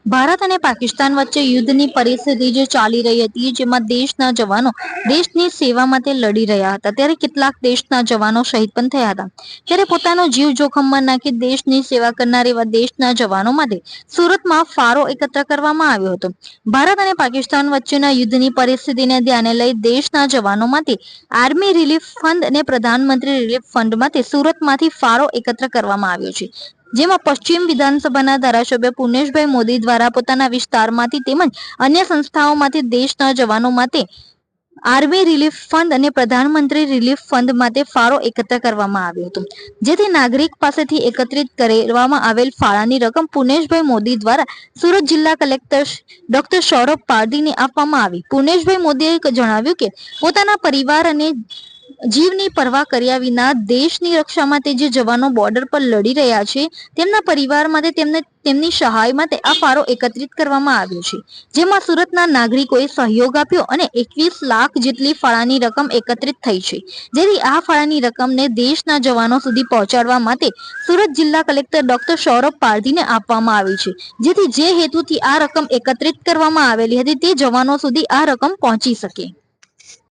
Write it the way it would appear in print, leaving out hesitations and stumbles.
ભારત અને પાકિસ્તાન વચ્ચે યુદ્ધની પરિસ્થિતિ જે ચાલી રહી હતી, જેમાં દેશના જવાનો દેશની સેવા માટે લડી રહ્યા હતા, ત્યારે કેટલાક દેશના જવાનો શહીદ પણ થયા હતા। ત્યારે પોતાનો જીવ જોખમમાં નાખી દેશની સેવા કરનાર એવા દેશના જવાનો માટે સુરતમાં ફાળો એકત્ર કરવામાં આવ્યો હતો। ભારત અને પાકિસ્તાન વચ્ચેના યુદ્ધની પરિસ્થિતિને ધ્યાને લઈ દેશના જવાનો માટે આર્મી રિલીફ ફંડ અને પ્રધાનમંત્રી રિલીફ ફંડમાંથી સુરતમાંથી ફાળો એકત્ર કરવામાં આવ્યો છે, જેમાં પશ્ચિમ વિધાનસભાના ધારાસભ્ય પુનેશભાઈ મોદી દ્વારા પોતાના વિસ્તારમાંથી તેમજ અન્ય સંસ્થાઓમાંથી દેશના જવાનો માટે આર્મી રિલીફ ફંડ અને પ્રધાનમંત્રી રિલીફ ફંડ માટે ફાળો એકત્ર કરવામાં આવ્યો હતો, જેથી નાગરિક પાસેથી એકત્રિત કરવામાં આવેલ ફાળાની રકમ પુનેશભાઈ મોદી દ્વારા સુરત જિલ્લા કલેક્ટર ડોક્ટર સૌરભ પારધીને આપવામાં આવી। પુનેશભાઈ મોદીએ જણાવ્યું કે પોતાના પરિવાર અને જીવની પરવા કર્યા વિના દેશની રક્ષા માટે જે જવાનો બોર્ડર પર લડી રહ્યા છે, તેમના પરિવાર માટે તેમની સહાય માટે આ ફાળો એકત્રિત કરવામાં આવ્યો છે, જેમાં સુરતના નાગરિકોએ સહયોગ આપ્યો અને 21 લાખ જેટલી ફાળાની રકમ એકત્રિત થઈ છે, જેથી આ ફાળાની રકમને દેશના જવાનો સુધી પહોંચાડવા માટે સુરત જિલ્લા કલેક્ટર ડોક્ટર સૌરભ પારધીને આપવામાં આવી છે, જેથી જે હેતુથી આ રકમ એકત્રિત કરવામાં આવેલી હતી તે જવાનો સુધી આ રકમ પહોંચી શકે।